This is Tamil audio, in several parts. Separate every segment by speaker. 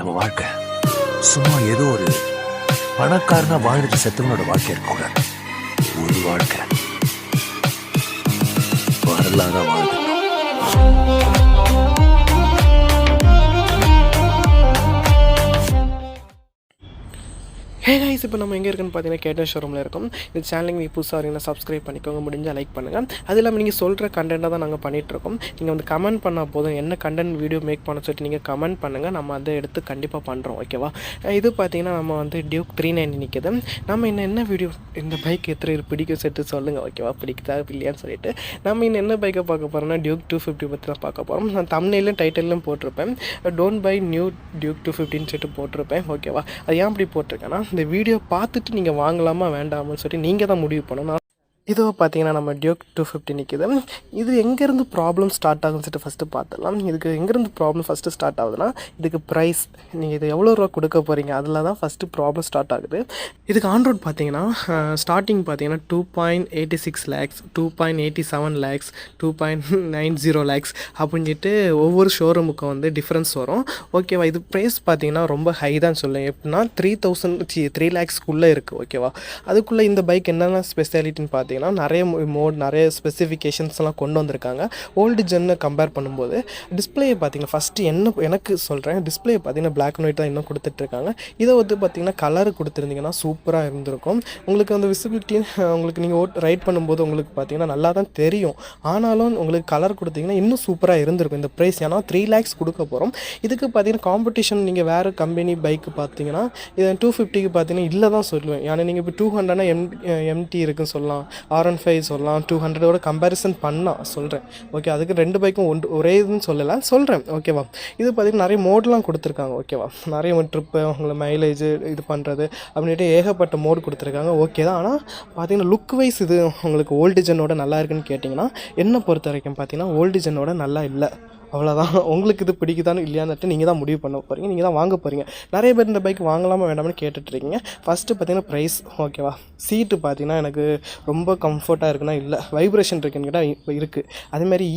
Speaker 1: நம்ம வாழ்க்கை சும்மா ஏதோ ஒரு பணக்காரனா வாழ்ந்துட்டு செத்தவனோட வாழ்க்கை இருக்கக்கூடாது. ஒரு வாழ்க்கை வரலாறா வாழ்ந்து.
Speaker 2: ஹே கைஸ், இப்போ நம்ம எங்கே இருக்குன்னு பார்த்தீங்கன்னா கேட்டன் ஷோரூமில் இருக்கும். இந்த சேனலுக்கு நீங்கள் புதுசாக வரீங்கன்னா சப்ஸ்கிரைப் பண்ணிக்கோங்க, முடிஞ்சால் லைக் பண்ணுங்கள். அது இல்லாமல் நீங்கள் சொல்கிற கண்டென்ட்டாக தான் நாங்கள் பண்ணிகிட்ருக்கோம். நீங்கள் வந்து கமெண்ட் பண்ணால் போதும், என்ன கண்டென்ட் வீடியோ மேக் பண்ண சொல்லிட்டு நீங்கள் கமெண்ட் பண்ணுங்கள், நம்ம அதை எடுத்து கண்டிப்பாக பண்ணுறோம். ஓகேவா? இது பார்த்தீங்கன்னா நம்ம வந்து டியூக் 390 நிற்கிது. நம்ம இன்னும் என்ன வீடியோ, இந்த பைக் எத்தனை பிடிக்கும் செட்டு சொல்லுங்கள். ஓகேவா? பிடிக்குதா இல்லையான்னு சொல்லிட்டு நம்ம இன்னும் என்ன பைக்கை பார்க்க போகிறோம்னா டியூக் 250 பற்றி தான் பார்க்க போகிறோம். நான் தம்ப்நெயிலும் டைட்டிலும் போட்டிருப்பேன், டோன்ட் பை நியூ டியூக் 250 சொல்லிட்டு போட்டிருப்பேன். ஓகேவா? அது ஏன் அப்படி போட்டிருக்கேன்னா, இந்த வீடியோ பார்த்துட்டு நீங்கள் வாங்கலாமா வேண்டாமான்னு சொல்லி நீங்கள் தான் முடிவு பண்ணணும். இதோ பார்த்தீங்கன்னா நம்ம டியூக் 250 நிற்கிது. இது எங்கேருந்து ப்ராப்ளம் ஸ்டார்ட் ஆகுதுன்னு சொல்லிட்டு ஃபஸ்ட்டு பார்த்துடலாம். இதுக்கு எங்கேருந்து ப்ராப்ளம் ஃபஸ்ட்டு ஸ்டார்ட் ஆகுதுன்னா, இதுக்கு ப்ரைஸ், நீங்கள் இது எவ்வளோ ரூபா கொடுக்க போகிறீங்க, அதில் தான் ஃபஸ்ட்டு ப்ராப்ளம் ஸ்டார்ட் ஆகுது. இதுக்கு ஆன்ரோட் பார்த்தீங்கன்னா ஸ்டார்டிங் பார்த்தீங்கன்னா 2.86 lakhs, 2.87 lakhs, 2.90 lakhs அப்படின்னு சொல்லிட்டு ஒவ்வொரு ஷோரூமுக்கும் வந்து டிஃப்ரென்ஸ் வரும். ஓகேவா? இது ப்ரைஸ் பார்த்தீங்கன்னா ரொம்ப ஹை தான் சொல்லுவேன். எப்படின்னா 3 lakhsக்குள்ளே இருக்குது. ஓகேவா? அதுக்குள்ளே இந்த பைக் என்னென்ன ஸ்பெஷாலிட்டின்னு பார்த்தீங்கன்னா நிறைய மோட், நிறைய ஸ்பெசிஃபிகேஷன்ஸ்லாம் கொண்டு வந்திருக்காங்க. ஓல்டு ஜென்னை கம்பேர் பண்ணும்போது டிஸ்பிளேயை பார்த்தீங்கன்னா ஃபஸ்ட்டு எனக்கு சொல்கிறேன், டிஸ்பிளே பார்த்தீங்கன்னா பிளாக் அண்ட் ஒயிட் தான் இன்னும் கொடுத்துட்ருக்காங்க. இதை வந்து பார்த்தீங்கன்னா கலர் கொடுத்துருந்தீங்கன்னா சூப்பராக இருந்திருக்கும். உங்களுக்கு அந்த விசிபிலிட்டி, உங்களுக்கு நீங்கள் ரைட் பண்ணும்போது உங்களுக்கு பார்த்தீங்கன்னா நல்லா தான் தெரியும். ஆனாலும் உங்களுக்கு கலர் கொடுத்தீங்கன்னா இன்னும் சூப்பராக இருந்திருக்கும் இந்த ப்ரைஸ். ஏன்னா 3 lakhs கொடுக்க போகிறோம். இதுக்கு பார்த்தீங்கன்னா காம்படிஷன் நீங்கள் வேறு கம்பெனி பைக்கு பார்த்தீங்கன்னா இது 250க்கு பார்த்தீங்கன்னா இல்லை தான் சொல்லுவேன். ஏன்னா நீங்கள் இப்போ 200னா எம்டி இருக்குன்னு சொல்லலாம், R15 சொல்லலாம், 200ஓட கம்பேரிசன் பண்ணால் சொல்கிறேன். ஓகே, அதுக்கு ரெண்டு பைக்கும் ஒரே இதுன்னு சொல்லலை, சொல்கிறேன். ஓகேவா? இது பார்த்திங்கன்னா நிறைய மோட்லாம் கொடுத்துருக்காங்க. ஓகேவா? நிறைய ட்ரிப்பு, உங்களை மைலேஜ் இது பண்ணுறது அப்படின்ட்டு ஏகப்பட்ட மோடு கொடுத்துருக்காங்க. ஓகே தான். ஆனால் பார்த்தீங்கன்னா லுக் வைஸ் இது உங்களுக்கு ஓல்டு ஜென்னோட நல்லா இருக்குன்னு கேட்டிங்கன்னா, என்னை பொறுத்த வரைக்கும் பார்த்தீங்கன்னா ஓல்டு ஜென்னோட நல்லா இல்லை. அவ்வளோதான். உங்களுக்கு இது பிடிக்குதான்னு இல்லையான்னுட்டு நீங்கள் தான் முடிவு பண்ண போகிறீங்க, நீங்கள் தான் வாங்க போகிறீங்க. நிறைய பேர் இந்த பைக் வாங்கலாமா வேண்டாம்னு கேட்டுட்ருக்கீங்க. ஃபஸ்ட்டு பார்த்தீங்கன்னா ப்ரைஸ். ஓகேவா? சீட்டு பார்த்தீங்கன்னா எனக்கு ரொம்ப கம்ஃபர்ட்டாக இருக்குன்னா இல்லை, வைப்ரேஷன் இருக்குன்னு கேட்டால் இப்போ இருக்குது. அதேமாதிரி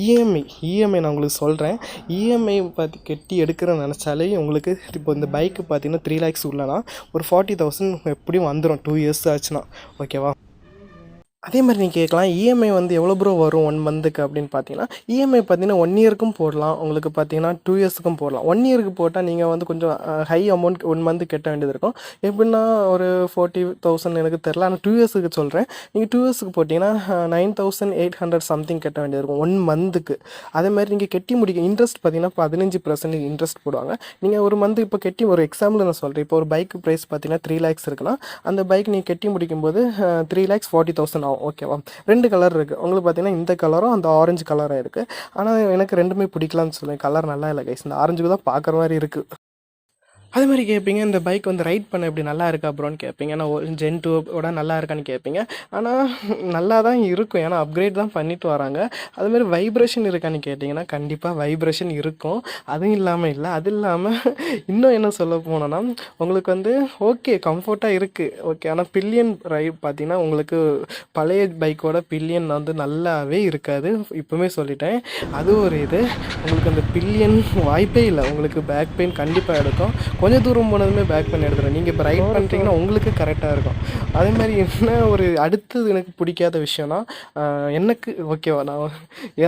Speaker 2: இஎம்ஐ நான் உங்களுக்கு சொல்கிறேன். இஎம்ஐ பார்த்து கட்டி எடுக்கிறேன்னு நினச்சாலே உங்களுக்கு இப்போ இந்த பைக்கு பார்த்தீங்கன்னா 3 lakhs உள்ளனா ஒரு 40,000 எப்படியும் வந்துடும் 2 years ஆச்சுன்னா. ஓகேவா? அதே மாதிரி நீங்கள் கேட்கலாம், இஎம்ஐ வந்து எவ்வளோ ப்ரோ வரும் 1 monthக்கு அப்படின்னு பார்த்தீங்கன்னா, இஎம்ஐ பார்த்தீங்கன்னா 1 yearக்கும் போடலாம், உங்களுக்கு பார்த்தீங்கன்னா 2 yearsக்கும் போடலாம். 1 yearக்கு போட்டால் நீங்கள் வந்து கொஞ்சம் ஹை அமௌண்ட் 1 month கட்ட வேண்டியது இருக்கும். எப்படின்னா ஒரு 40,000 எனக்கு தெரில, ஆனால் 2 yearsக்கு சொல்கிறேன். நீங்கள் 2 yearsக்கு போட்டிங்கன்னா 9,800 சம்திங் கட்ட வேண்டியது இருக்கும் 1 monthக்கு. அதேமாதிரி நீங்கள் கட்டி முடிக்க இன்ட்ரெஸ்ட் பார்த்தீங்கன்னா 15% இன்ட்ரெஸ்ட் போடுவாங்க. நீங்கள் ஒரு மந்த் இப்போ கட்டி, ஒரு எக்ஸாம்பிள் நான் சொல்கிறேன், இப்போ ஒரு பைக் ப்ரைஸ் பார்த்தீங்கன்னா 3 lakhs இருக்குன்னா, அந்த பைக் நீங்கள் கட்டி முடிக்கும்போது 3,40,000 ஆகும். ஓகேவா? 2 கலர் இருக்குது உங்களுக்கு பார்த்தீங்கன்னா, இந்த கலரும் அந்த ஆரஞ்சு கலரும் இருக்குது. ஆனால் எனக்கு ரெண்டுமே பிடிக்கலான்னு சொல்லுவேன். கலர் நல்லா இல்லை கைஸ், இந்த ஆரஞ்சுக்கு தான் பார்க்குற மாதிரி இருக்குது. அது மாதிரி கேட்பீங்க, இந்த பைக் வந்து ரைட் பண்ண எப்படி நல்லா இருக்கா ப்ரோன்னு கேட்பீங்க. ஆனால் Gen 2ஓட நல்லா இருக்கான்னு கேட்பீங்க. ஆனால் நல்லா தான் இருக்கும், ஏன்னா அப்கிரேட் தான் பண்ணிட்டு வராங்க. அதுமாதிரி வைப்ரேஷன் இருக்கான்னு கேட்டிங்கன்னா கண்டிப்பாக வைப்ரேஷன் இருக்கும், அதுவும் இல்லாமல் இல்லை. அது இல்லாமல் இன்னும் என்ன சொல்ல போனோன்னா, உங்களுக்கு வந்து ஓகே கம்ஃபர்ட்டாக இருக்குது. ஓகே, ஆனால் பில்லியன் ரைட் பார்த்தீங்கன்னா உங்களுக்கு பழைய பைக்கோட பில்லியன் வந்து நல்லாவே இருக்காது, இப்போவுமே சொல்லிட்டேன். அது ஒரு இது, உங்களுக்கு அந்த பில்லியன் வாய்ப்பே இல்லை. உங்களுக்கு பேக் பெயின் கண்டிப்பாக எடுக்கும். கொஞ்சம் தூரம் போனதுமே பேக் பண்ணி எடுத்துடும். நீங்கள் இப்போ ரைட் பண்ணுறீங்கன்னா உங்களுக்கு கரெக்டாக இருக்கும். அதேமாதிரி என்ன ஒரு அடுத்தது எனக்கு பிடிக்காத விஷயம்னா, எனக்கு ஓகேவா, நான்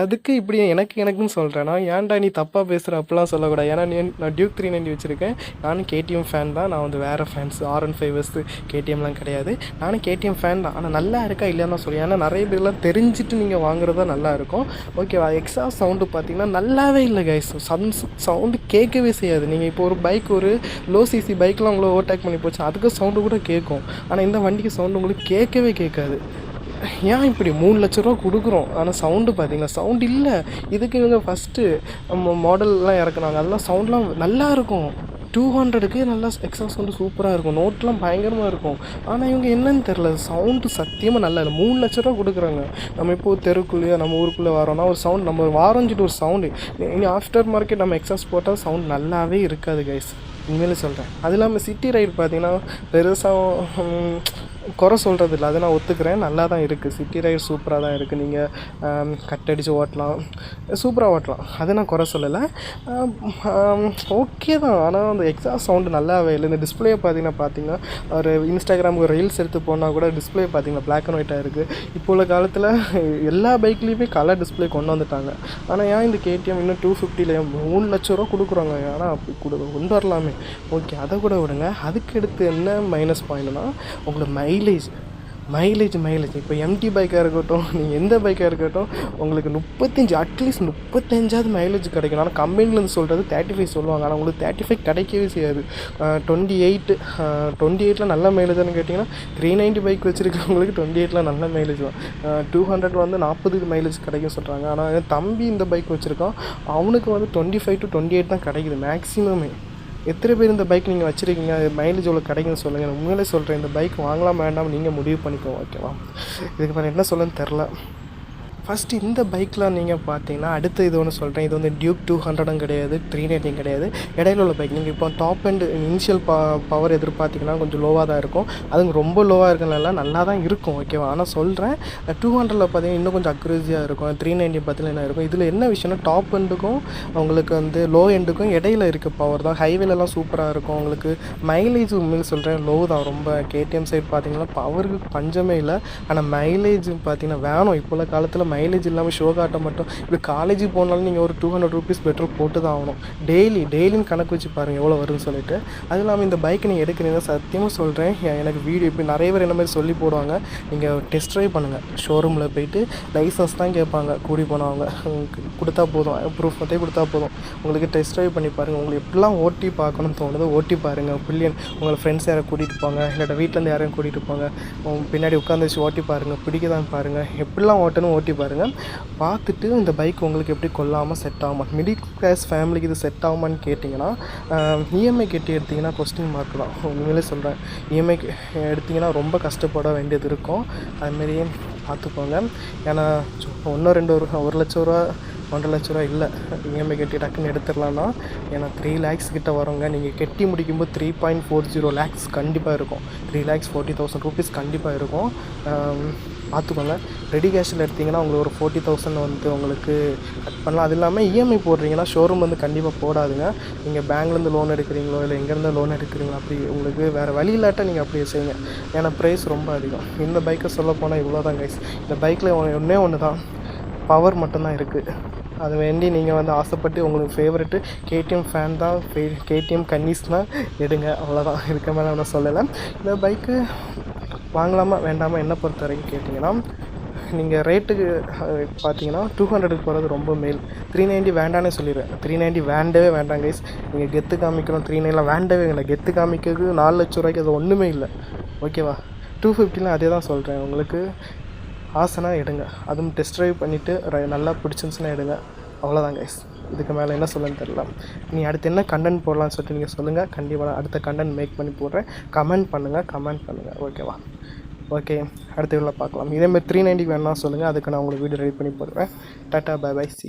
Speaker 2: எதுக்கு இப்படி எனக்குன்னு சொல்கிறேன்னா, ஏன்டா நீ தப்பாக பேசுகிற அப்படிலாம் சொல்லக்கூடாது. ஏன்னா நான் டியூக் 390 வச்சுருக்கேன். நானும் கேடிஎம் ஃபேன் தான். நான் வந்து வேறு ஃபேன்ஸ் R15 கேடிஎம்லாம் கிடையாது. நானும் கேடிஎம் ஃபேன் தான். ஆனால் நல்லா இருக்கா இல்லையான்னு தான் சொல்லுவேன். ஏன்னா நிறைய பேர்லாம் தெரிஞ்சுட்டு நீங்கள் வாங்குறது தான் நல்லாயிருக்கும். ஓகேவா? எக்ஸாஸ்ட் சவுண்டு பார்த்தீங்கன்னா நல்லாவே இல்லை கைஸ், சவுண்டு கேட்கவே செய்யாது. நீங்கள் இப்போ ஒரு பைக், ஒரு லோ சிசி பைக்கெலாம் உங்களை ஓவர்டேக் பண்ணி போச்சு, அதுக்கு சவுண்டு கூட கேட்கும். ஆனால் இந்த வண்டிக்கு சவுண்டு உங்களுக்கு கேட்கவே கேட்காது. ஏன் இப்படி 3 லட்ச ரூபா கொடுக்குறோம், ஆனால் சவுண்டு பார்த்தீங்கன்னா சவுண்டு இல்லை. இதுக்கு இவங்க ஃபஸ்ட்டு மாடல்லாம் இறக்குனாங்க, அதெல்லாம் சவுண்ட்லாம் நல்லா இருக்கும். 200க்கு நல்லா எக்ஸாஸ்ட் சவுண்டு சூப்பராக இருக்கும், நோட்லாம் பயங்கரமாக இருக்கும். ஆனால் இவங்க என்னன்னு தெரில, சவுண்டு சத்தியமாக நல்லா இல்லை. 3 லட்ச ரூபா கொடுக்குறாங்க. நம்ம இப்போது தெருக்குள்ளேயோ நம்ம ஊருக்குள்ளே வரோன்னா ஒரு சவுண்ட், நம்ம வாரஞ்சிட்டு ஒரு சவுண்டு, இனி ஆஃப்டர் மார்க்கெட் நம்ம எக்ஸாஸ்ட் போட்டால் சவுண்ட் நல்லாவே இருக்காது கைஸ். உண்மையிலே சொல்கிறேன். அது இல்லாமல் சிட்டி ரைடு பார்த்தீங்கன்னா பெருசாக குறை சொல்கிறது இல்லை, அதை நான் ஒத்துக்கிறேன். நல்லா தான் இருக்குது, சிட்டி ரைடு சூப்பராக தான் இருக்குது. நீங்கள் கட் அடித்து ஓட்டலாம், சூப்பராக ஓட்டலாம், அதை நான் குறை சொல்லலை. ஓகே தான். ஆனால் அந்த எக்ஸாஸ்ட் சவுண்டு நல்லாவே இல்லை. இந்த டிஸ்பிளே பார்த்தீங்கன்னா ஒரு இன்ஸ்டாகிராமுக்கு ரீல்ஸ் எடுத்து போனால் கூட டிஸ்பிளே பார்த்தீங்கன்னா பிளாக் அண்ட் ஒயிட்டாக இருக்குது. இப்போ உள்ள காலத்தில் எல்லா பைக்லேயுமே கலர் டிஸ்பிளே கொண்டு வந்துட்டாங்க. ஆனால் ஏன் இந்த கேடிஎம் இன்னும் 250 3 லட்ச ரூபா கொடுக்குறாங்க? ஆனால் அப்படி கொண்டு வரலாமே. ஓகே, அதை கூட விடுங்க. அதுக்கு அடுத்து என்ன மைனஸ் பாயிண்ட்னா உங்களோட மைலேஜ். இப்போ எம்டி பைக்காக இருக்கட்டும், நீங்கள் எந்த பைக்காக இருக்கட்டும், உங்களுக்கு 35 அட்லீஸ்ட் 35ஆவது மைலேஜ் கிடைக்கணும். ஆனால் கம்பெனிலேருந்து சொல்கிறது 35 சொல்லுவாங்க. ஆனால் உங்களுக்கு 35 கிடைக்கவே செய்யாது. 28 நல்ல மைலேஜ்னு கேட்டிங்கன்னா 390 பைக் வச்சுருக்கவங்களுக்கு 28 நல்ல மைலேஜ் தான். 200 வந்து 40 மைலேஜ் கிடைக்கும் சொல்கிறாங்க. ஆனால் என் தம்பி இந்த பைக் வச்சுருக்கான், அவனுக்கு வந்து 25 to 28 தான் கிடைக்குது மேக்ஸிமமே. எத்தனை பேர் இந்த பைக் நீங்கள் வச்சுருக்கீங்க, அது மைலேஜ் எவ்வளோ கிடைக்குன்னு சொல்லுங்கள். நான் உண்மையிலே சொல்கிறேன், இந்த பைக் வாங்கலாம் வேண்டாம் நீங்கள் முடிவு பண்ணிக்கோங்க, ஓகேவா? இதுக்கு மேலே என்ன சொல்லன்னு தெரில. ஃபஸ்ட்டு இந்த பைக்கில் நீங்கள் பார்த்தீங்கன்னா அடுத்து இது ஒன்று சொல்கிறேன். இது வந்து டியூக் 200 கிடையாது, 390 கிடையாது, இடையில உள்ள பைக். நீங்கள் இப்போ டாப் அண்ட் இனிஷியல் பவர் எதிர்பார்த்திங்கன்னா கொஞ்சம் லோவாக தான் இருக்கும். அதுங்க ரொம்ப லோவாக இருக்கனால நல்லா தான் இருக்கும், ஓகேவா? ஆனால் சொல்கிறேன் 200 பார்த்தீங்கன்னா இன்னும் கொஞ்சம் அக்யூரேசியாக இருக்கும். 390 பார்த்தீங்கன்னா என்ன இருக்கும். இதில் என்ன விஷயம்னா டாப் எண்டுக்கும் உங்களுக்கு வந்து லோ எண்டுக்கும் இடையில இருக்க பவர் தான். ஹைவேலலாம் சூப்பராக இருக்கும். உங்களுக்கு மைலேஜ் உண்மையில் சொல்கிறேன் லோ தான் ரொம்ப. கேடிஎம் சைடு பார்த்தீங்கன்னா பவருக்கு பஞ்சமே இல்லை. ஆனால் மைலேஜ் பார்த்தீங்கன்னா வேணும். இப்போ உள்ள காலத்தில் மைலேஜ் இல்லாமல் ஷோ காட்ட மட்டும். இப்போ காலேஜுக்கு போனாலும் நீங்கள் ஒரு 200 rupees பெட்ரோல் போட்டு தான் ஆகணும். டெய்லியும் கணக்கு வச்சு பாருங்கள் எவ்வளோ வரும்னு சொல்லிட்டு. அது இல்லாமல் இந்த பைக்கை நீங்கள் எடுக்கிறீங்க, சத்தியமாக சொல்கிறேன், எனக்கு வீடியோ இப்போ நிறைய பேர் என்ன மாதிரி சொல்லி போடுவாங்க. நீங்கள் டெஸ்ட் ட்ரைவ் பண்ணுங்கள். ஷோரூமில் போய்ட்டு லைசன்ஸ் தான் கேட்பாங்க, கூடி போனவங்க கொடுத்தா போதும், ப்ரூஃப் மட்டும் கொடுத்தா போதும். உங்களுக்கு டெஸ்ட் ட்ரைவ் பண்ணி பாருங்கள். உங்களுக்கு எப்படிலாம் ஓட்டி பார்க்கணும்னு தோணுது ஓட்டி பாருங்கள். உங்களை ஃப்ரெண்ட்ஸ் யாரை கூட்டிகிட்டு போங்க, இல்லாட்ட வீட்டிலேருந்து யாரையும் கூட்டிகிட்டு போங்க, பின்னாடி உட்காந்து வச்சு ஓட்டி பாருங்கள். பிடிக்கதான் பாருங்கள், எப்படிலாம் ஓட்டணும் ஓட்டி பாருங்கள். பார்த்துட்டு இந்த பைக் உங்களுக்கு எப்படி கொள்ளாமல் செட் ஆகுமா, மிடில் கிளாஸ் ஃபேமிலிக்கு இது செட் ஆகுமான்னு கேட்டிங்கன்னா இஎம்ஐ கட்டி எடுத்திங்கன்னா கொஸ்டின் மார்க் தான். உண்மையிலே சொல்கிறேன், இஎம்ஐ எடுத்திங்கன்னா ரொம்ப கஷ்டப்பட வேண்டியது இருக்கும். அதுமாரி பார்த்துக்கோங்க. ஏன்னா 1 லட்ச ரூபா 1.5 லட்ச ரூபா இல்லை இஎம்ஐ கட்டி டக்குன்னு எடுத்துடலான்னா. ஏன்னா 3 lakhs கிட்ட வருங்க. நீங்கள் கட்டி முடிக்கும்போது 3.40 lakhs கண்டிப்பாக இருக்கும். 3,40,000 rupees கண்டிப்பாக இருக்கும். பார்த்துக்கோங்க. ரெடி கேஷில் எடுத்திங்கன்னா உங்களுக்கு ஒரு 40,000 வந்து உங்களுக்கு கட் பண்ணலாம். அது இல்லாமல் இஎம்ஐ போடுறீங்கன்னா ஷோரூம் வந்து கண்டிப்பாக போடாதுங்க. நீங்கள் பேங்க்லேருந்து லோன் எடுக்கிறீங்களோ இல்லை எங்கேருந்து லோன் எடுக்கிறீங்களோ அப்படி உங்களுக்கு வேறு வழி இல்லாட்ட நீங்கள் அப்படியே செய்யுங்க. ஏன்னா ப்ரைஸ் ரொம்ப அதிகம். இந்த பைக்கை சொல்ல போனால் இவ்வளோ தான் கைஸ். இந்த பைக்கில் ஒன்று தான், பவர் மட்டும்தான் இருக்குது. அது வேண்டி நீங்கள் வந்து ஆசைப்பட்டு உங்களுக்கு ஃபேவரெட்டு கேடிஎம் ஃபேன் தான், கேடிஎம் கன்னிஸ்னால் எடுங்க, அவ்வளோதான். இருக்க மேலே ஒன்றும் சொல்லலை. இந்த பைக்கு வாங்கலாமா வேண்டாமா என்னை பொறுத்த வரைக்கும் கேட்டிங்கன்னா, நீங்கள் ரேட்டுக்கு பார்த்தீங்கன்னா 200க்கு போகிறது ரொம்ப மேல். 390 வேண்டானே சொல்லிடுவேன். 390 வேண்டவே வேண்டாம் கைஸ். நீங்கள் கெத்து காமிக்கணும், 390 வேண்டவே இல்லை. கெத்து காமிக்கிறது 4 லட்ச ரூபாய்க்கு அது ஒன்றுமே இல்லை, ஓகேவா? 250 அதே தான் சொல்கிறேன். உங்களுக்கு ஆசைனா எடுங்க, அதுவும் டெஸ்ட் ட்ரைவ் பண்ணிவிட்டு நல்லா பிடிச்சிருந்துச்சுன்னா எடுங்க, அவ்வளோதான் கைஸ். இதுக்கு மேலே என்ன சொல்லன்னு தெரியல. நீ அடுத்து என்ன கண்டென்ட் போடலான்னு சொல்லிட்டு நீங்கள் சொல்லுங்கள். கண்டிப்பாக நான் அடுத்த கண்டென்ட் மேக் பண்ணி போடுறேன். கமெண்ட் பண்ணுங்கள், ஓகேவா? ஓகே, அடுத்த வீடியோவில் பார்க்கலாம். இதேமாதிரி 390 வேணால் சொல்லுங்கள், அதுக்கு நான் உங்களுக்கு வீடியோ ரெடி பண்ணி போடுவேன். Tata, bye bye, C.